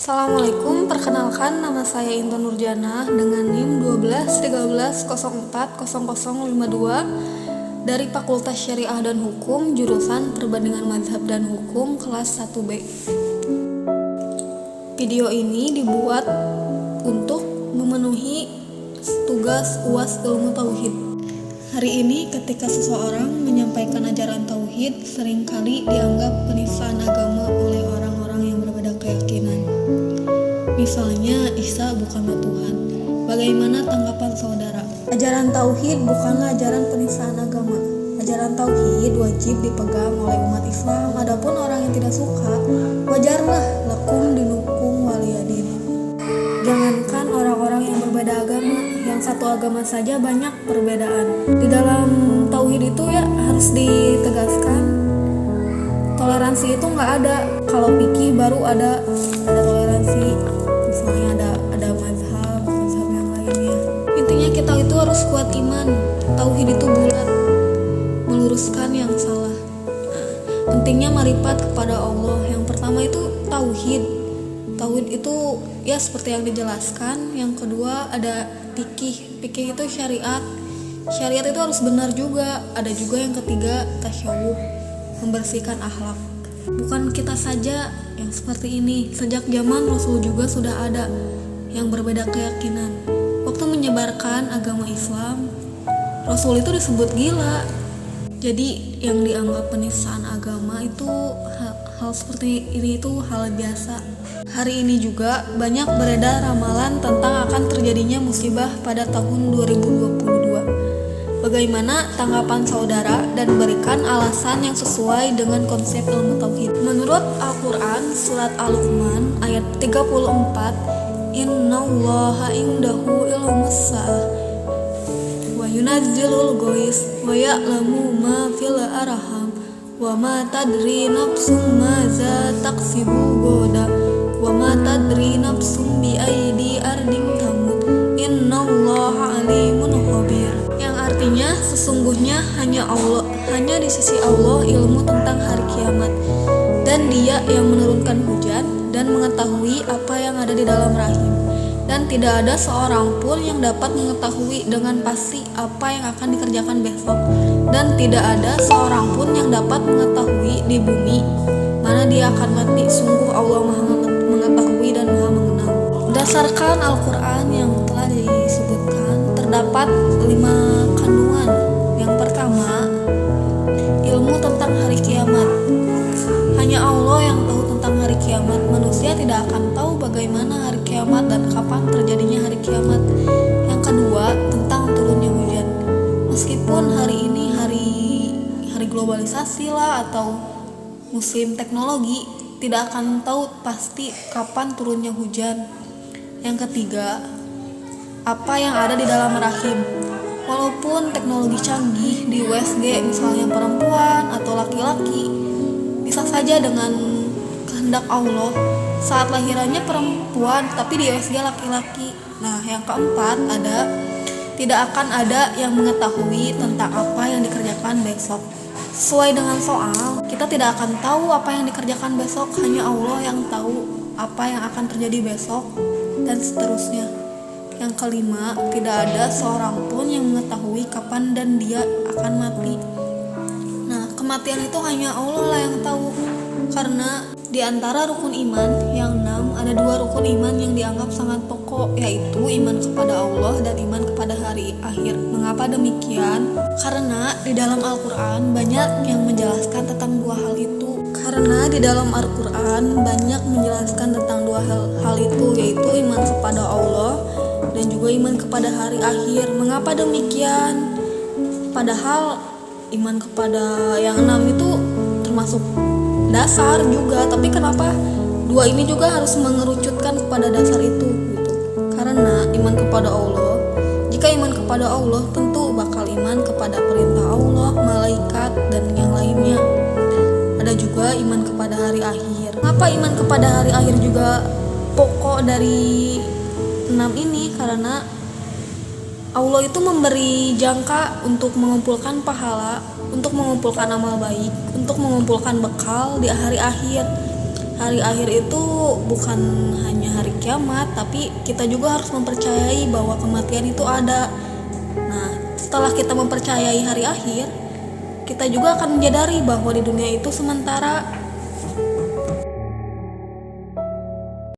Assalamualaikum, perkenalkan nama saya Intan Nurjana dengan NIM 1213040052 dari Fakultas Syariah dan Hukum jurusan Perbandingan Mazhab dan Hukum kelas 1B. Video ini dibuat untuk memenuhi tugas UAS Ilmu Tauhid. Hari ini ketika seseorang menyampaikan ajaran tauhid seringkali dianggap penistaan agama oleh orang-orang yang berbeda keyakinan. Misalnya, Isa bukanlah Tuhan. Bagaimana tanggapan saudara? Ajaran tauhid bukanlah ajaran penistaan agama. Ajaran tauhid wajib dipegang oleh umat Islam. Adapun orang yang tidak suka, wajarlah, lakum dinukum waliyadin. Jangankan orang-orang yang berbeda agama, yang satu agama saja banyak perbedaan. Di dalam tauhid itu ya harus ditegaskan, toleransi itu nggak ada. Kalau fikih baru ada toleransi. Misalnya ada mazhab yang lainnya. Intinya kita itu harus kuat iman. Tauhid itu bulat, meluruskan yang salah. Pentingnya marifat kepada Allah. Yang pertama itu tauhid. Tauhid itu ya seperti yang dijelaskan. Yang kedua ada fikih. Fikih itu syariat. Syariat itu harus benar juga. Ada juga yang ketiga tasyawuf, membersihkan akhlak. Bukan kita saja yang seperti ini. Sejak zaman Rasul juga sudah ada yang berbeda keyakinan. Waktu menyebarkan agama Islam, Rasul itu disebut gila. Jadi yang dianggap penistaan agama itu hal seperti ini itu hal biasa. Hari ini juga banyak beredar ramalan tentang akan terjadinya musibah pada tahun 2022. Bagaimana tanggapan saudara dan berikan alasan yang sesuai dengan konsep ilmu tauhid. Menurut Al-Quran surat Al-Luqman ayat 34, Innallaha indahu ilmus sa'ah wa yunazzilul ghais wa ya'lamu ma fil arham wa ma tadri nafsum maza taksibu goda wa ma tadri nafsum bi aidi ardin tamut innallaha alimun khabir. Artinya sesungguhnya hanya di sisi Allah ilmu tentang hari kiamat, dan Dia yang menurunkan hujan dan mengetahui apa yang ada di dalam rahim, dan tidak ada seorang pun yang dapat mengetahui dengan pasti apa yang akan dikerjakan besok, dan tidak ada seorang pun yang dapat mengetahui di bumi mana dia akan mati. Sungguh Allah Maha mengetahui dan Maha mengenal. Berdasarkan Al-Quran yang telah disebutkan, terdapat 5 kandungan. Yang pertama, ilmu tentang hari kiamat. Hanya Allah yang tahu tentang hari kiamat. Manusia tidak akan tahu bagaimana hari kiamat dan kapan terjadinya hari kiamat. Yang kedua, tentang turunnya hujan. Meskipun hari ini hari globalisasi lah atau musim teknologi, tidak akan tahu pasti kapan turunnya hujan. Yang ketiga, apa yang ada di dalam rahim. Walaupun teknologi canggih di USG misalnya perempuan atau laki-laki, bisa saja dengan kehendak Allah saat lahirannya perempuan tapi di USG laki-laki. Nah, yang keempat tidak akan ada yang mengetahui tentang apa yang dikerjakan besok. Sesuai dengan soal, kita tidak akan tahu apa yang dikerjakan besok, hanya Allah yang tahu apa yang akan terjadi besok dan seterusnya. Yang kelima, tidak ada seorang pun yang mengetahui kapan dan dia akan mati. Nah, kematian itu hanya Allah lah yang tahu. Karena di antara rukun iman yang 6, ada 2 rukun iman yang dianggap sangat pokok, yaitu iman kepada Allah dan iman kepada hari akhir. Mengapa demikian? Karena di dalam Al-Quran banyak yang menjelaskan tentang 2 hal itu. Yaitu iman kepada Allah dan juga iman kepada hari akhir. Mengapa demikian? Padahal iman kepada yang 6 itu termasuk dasar juga, tapi kenapa 2 ini juga harus mengerucutkan kepada dasar itu gitu? Karena iman kepada Allah, jika iman kepada Allah tentu bakal iman kepada perintah Allah, malaikat dan yang lainnya. Ada juga iman kepada hari akhir. Mengapa iman kepada hari akhir juga pokok dari 6 ini? Karena Allah itu memberi jangka untuk mengumpulkan pahala, untuk mengumpulkan amal baik, untuk mengumpulkan bekal di hari akhir. Hari akhir itu bukan hanya hari kiamat, tapi kita juga harus mempercayai bahwa kematian itu ada. Nah, setelah kita mempercayai hari akhir, kita juga akan menyadari bahwa di dunia itu sementara,